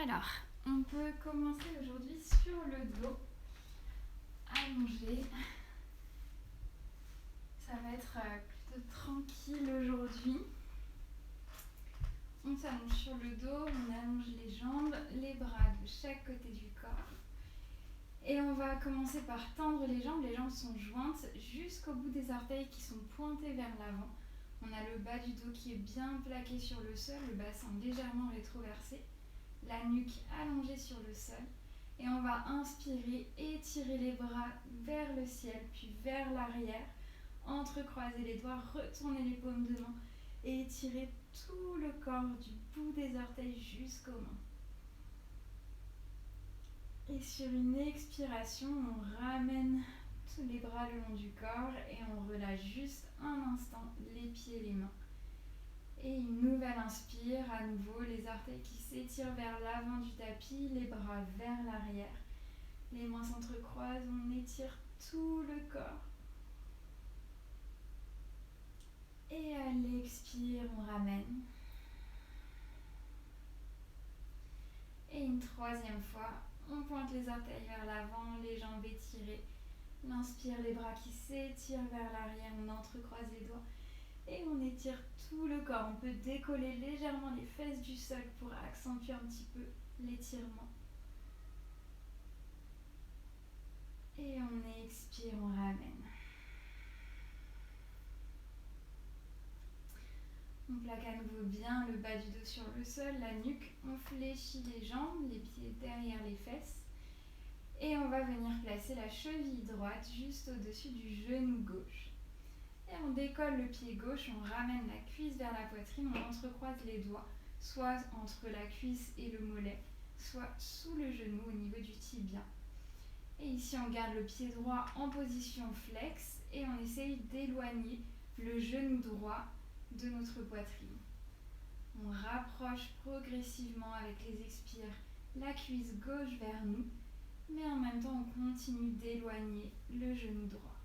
Alors, on peut commencer aujourd'hui sur le dos, allongé. Ça va être plutôt tranquille aujourd'hui. On s'allonge sur le dos, on allonge les jambes, les bras de chaque côté du corps. Et on va commencer par tendre les jambes. Les jambes sont jointes jusqu'au bout des orteils qui sont pointés vers l'avant. On a le bas du dos qui est bien plaqué sur le sol, le bassin légèrement rétroversé, la nuque allongée sur le sol. Et on va inspirer, étirer les bras vers le ciel, puis vers l'arrière. Entrecroiser les doigts, retourner les paumes de main et étirer tout le corps du bout des orteils jusqu'aux mains. Et sur une expiration, on ramène tous les bras le long du corps et on relâche juste un instant les pieds et les mains. Et une nouvelle inspire, à nouveau les orteils qui s'étirent vers l'avant du tapis, les bras vers l'arrière. Les mains s'entrecroisent, on étire tout le corps. Et à l'expire, on ramène. Et une troisième fois, on pointe les orteils vers l'avant, les jambes étirées. L'inspire, les bras qui s'étirent vers l'arrière, on entrecroise les doigts. Et on étire tout le corps. On peut décoller légèrement les fesses du sol pour accentuer un petit peu l'étirement. Et on expire, on ramène. On plaque à nouveau bien le bas du dos sur le sol, la nuque. On fléchit les jambes, les pieds derrière les fesses. Et on va venir placer la cheville droite juste au-dessus du genou gauche. Et on décolle le pied gauche, on ramène la cuisse vers la poitrine, on entrecroise les doigts, soit entre la cuisse et le mollet, soit sous le genou au niveau du tibia. Et ici on garde le pied droit en position flex et on essaye d'éloigner le genou droit de notre poitrine. On rapproche progressivement avec les expires la cuisse gauche vers nous, mais en même temps on continue d'éloigner le genou droit.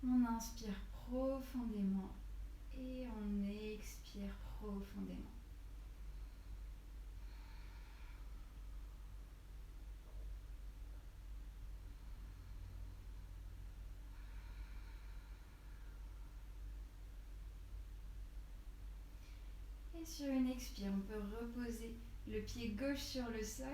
On inspire profondément et on expire profondément. Et sur une expire, on peut reposer le pied gauche sur le sol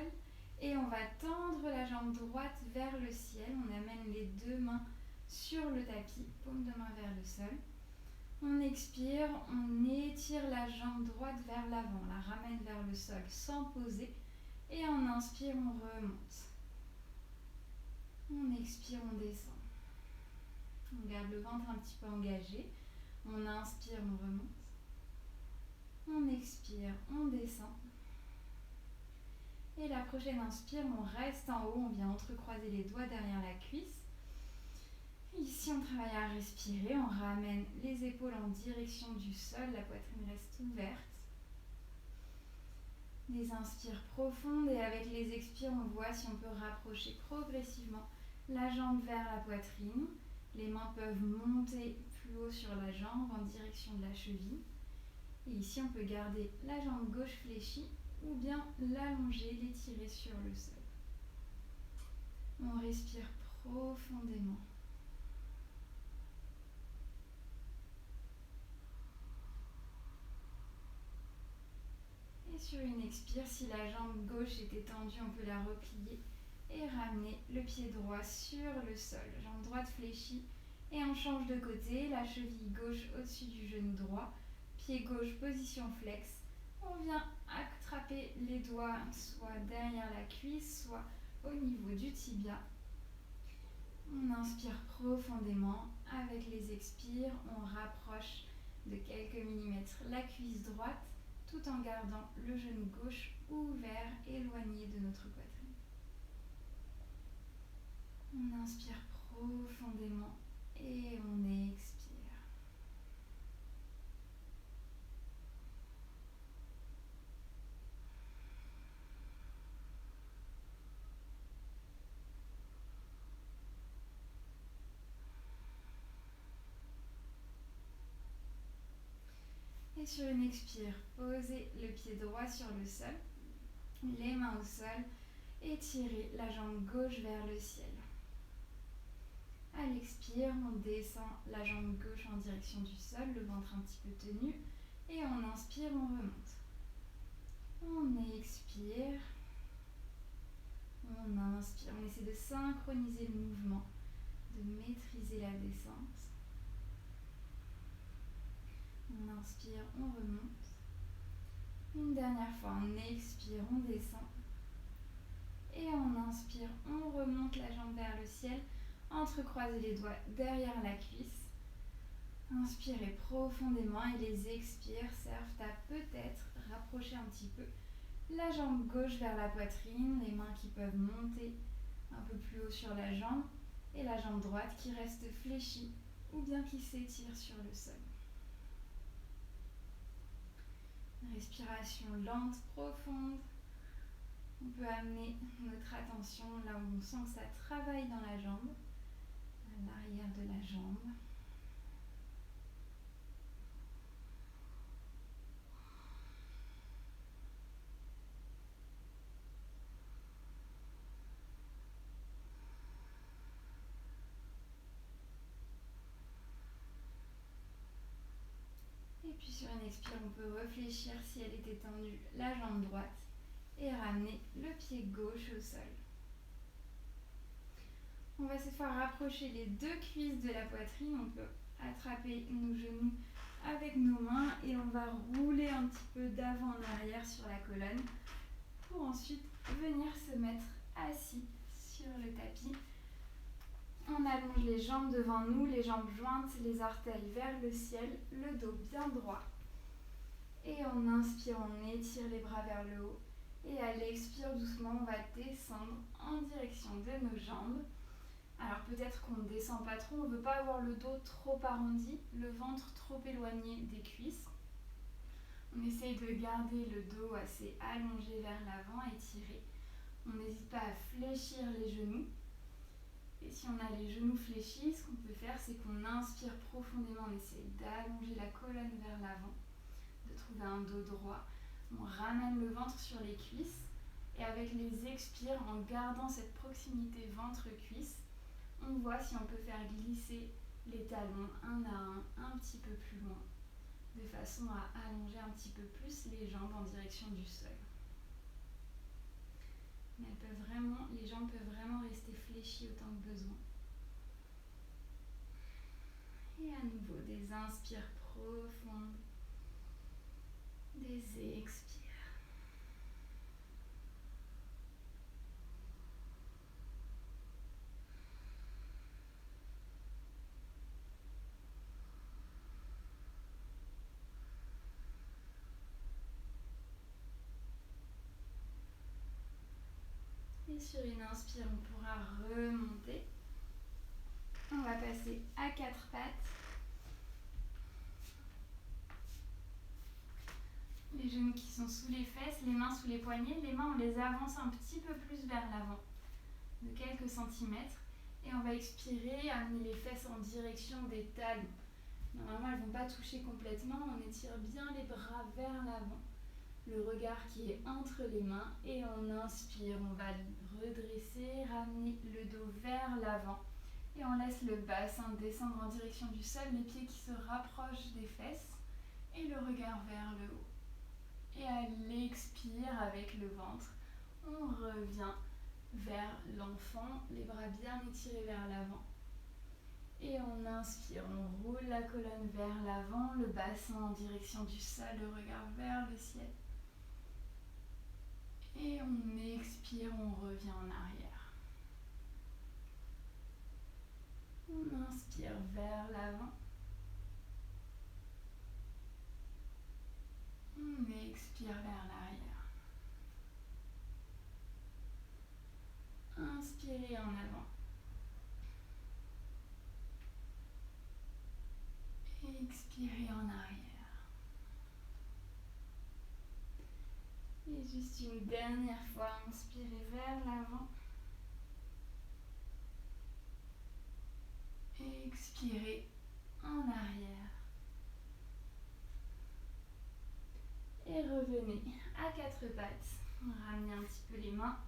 et on va tendre la jambe droite vers le ciel. On amène les deux mains sur le tapis, paume de main vers le sol. On expire, on étire la jambe droite vers l'avant, la ramène vers le sol sans poser. Et on inspire, on remonte. On expire, on descend. On garde le ventre un petit peu engagé. On inspire, on remonte. On expire, on descend. Et la prochaine inspire, on reste en haut, on vient entrecroiser les doigts derrière la cuisse. Ici, on travaille à respirer, on ramène les épaules en direction du sol, la poitrine reste ouverte. Des inspires profondes et avec les expires, on voit si on peut rapprocher progressivement la jambe vers la poitrine. Les mains peuvent monter plus haut sur la jambe en direction de la cheville. Et ici, on peut garder la jambe gauche fléchie ou bien l'allonger, l'étirer sur le sol. On respire profondément. Et sur une expire, si la jambe gauche était tendue, on peut la replier et ramener le pied droit sur le sol. Jambe droite fléchie et on change de côté, la cheville gauche au-dessus du genou droit, pied gauche position flex. On vient attraper les doigts soit derrière la cuisse, soit au niveau du tibia. On inspire profondément. Avec les expires, on rapproche de quelques millimètres la cuisse droite tout en gardant le genou gauche ouvert, éloigné de notre poitrine. On inspire profondément et on expire. Et sur une expire, posez le pied droit sur le sol. les mains au sol, étirez la jambe gauche vers le ciel. À l'expire, on descend la jambe gauche en direction du sol, le ventre un petit peu tenu, et on inspire, on remonte. On expire, on inspire, on essaie de synchroniser le mouvement, de maîtriser la descente. On inspire, on remonte. Une dernière fois, on expire, on descend. Et on inspire, on remonte la jambe vers le ciel. Entrecroisez les doigts derrière la cuisse. Inspirez profondément et les expires servent à peut-être rapprocher un petit peu la jambe gauche vers la poitrine, les mains qui peuvent monter un peu plus haut sur la jambe et la jambe droite qui reste fléchie ou bien qui s'étire sur le sol. Respiration lente, profonde. On peut amener notre attention là où on sent que ça travaille dans la jambe, à l'arrière de la jambe. Et puis sur une expire, on peut réfléchir si elle était tendue, la jambe droite, et ramener le pied gauche au sol. On va cette fois rapprocher les deux cuisses de la poitrine. On peut attraper nos genoux avec nos mains et on va rouler un petit peu d'avant en arrière sur la colonne pour ensuite venir se mettre assis sur le tapis. On allonge les jambes devant nous, les jambes jointes, les orteils vers le ciel, le dos bien droit. Et on inspire, on étire les bras vers le haut. Et à l'expire, doucement, on va descendre en direction de nos jambes. Alors peut-être qu'on ne descend pas trop, on ne veut pas avoir le dos trop arrondi, le ventre trop éloigné des cuisses. On essaye de garder le dos assez allongé vers l'avant, étiré. On n'hésite pas à fléchir les genoux. Et si on a les genoux fléchis, ce qu'on peut faire, c'est qu'on inspire profondément, on essaie d'allonger la colonne vers l'avant, de trouver un dos droit. On ramène le ventre sur les cuisses et avec les expires, en gardant cette proximité ventre-cuisse, on voit si on peut faire glisser les talons un à un petit peu plus loin, de façon à allonger un petit peu plus les jambes en direction du sol. Mais les jambes peuvent vraiment rester fléchies autant que besoin. Et à nouveau, des inspires profondes, des expires. Et sur une inspire, on pourra remonter. On va passer à quatre pattes. Les genoux qui sont sous les fesses, les mains sous les poignets. Les mains, on les avance un petit peu plus vers l'avant, de quelques centimètres. Et on va expirer, amener les fesses en direction des talons. Normalement, elles ne vont pas toucher complètement. On étire bien les bras vers l'avant. Le regard qui est entre les mains. Et on inspire, on va redresser, ramener le dos vers l'avant. Et on laisse le bassin descendre en direction du sol, les pieds qui se rapprochent des fesses. Et le regard vers le haut. Et à l'expire avec le ventre, on revient vers l'enfant, les bras bien étirés vers l'avant. Et on inspire, on roule la colonne vers l'avant, le bassin en direction du sol, le regard vers le ciel. Et on expire, on revient en arrière. On inspire vers l'avant. On expire vers l'arrière. Inspirez en avant. Expirez en arrière. Et juste une dernière fois, inspirez vers l'avant. Expirez en arrière. Et revenez à quatre pattes. Ramenez un petit peu les mains.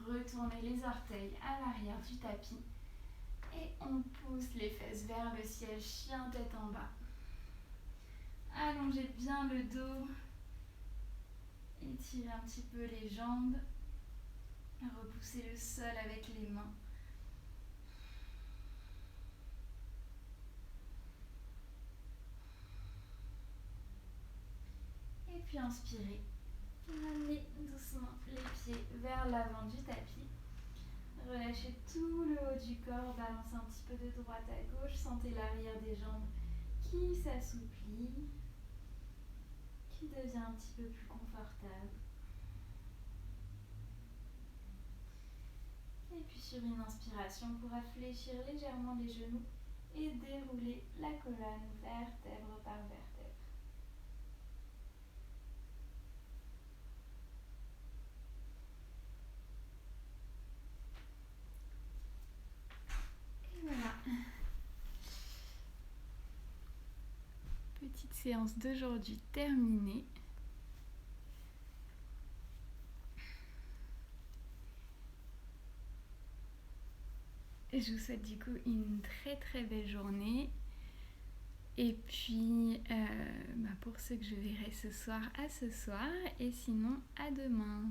Retournez les orteils à l'arrière du tapis. Et on pousse les fesses vers le ciel, chien tête en bas. Allongez bien le dos. Étirez un petit peu les jambes. Repoussez le sol avec les mains. Et puis inspirez. Ramenez doucement les pieds vers l'avant du tapis. Relâchez tout le haut du corps, balancez un petit peu de droite à gauche. Sentez l'arrière des jambes qui s'assouplit, qui devient un petit peu plus confortable. Et puis sur une inspiration, on pourra fléchir légèrement les genoux et dérouler la colonne vertèbre par vertèbre. Et voilà. Petite séance d'aujourd'hui terminée. Je vous souhaite du coup une très très belle journée. Et puis pour ceux que je verrai ce soir, à ce soir. Et sinon, à demain.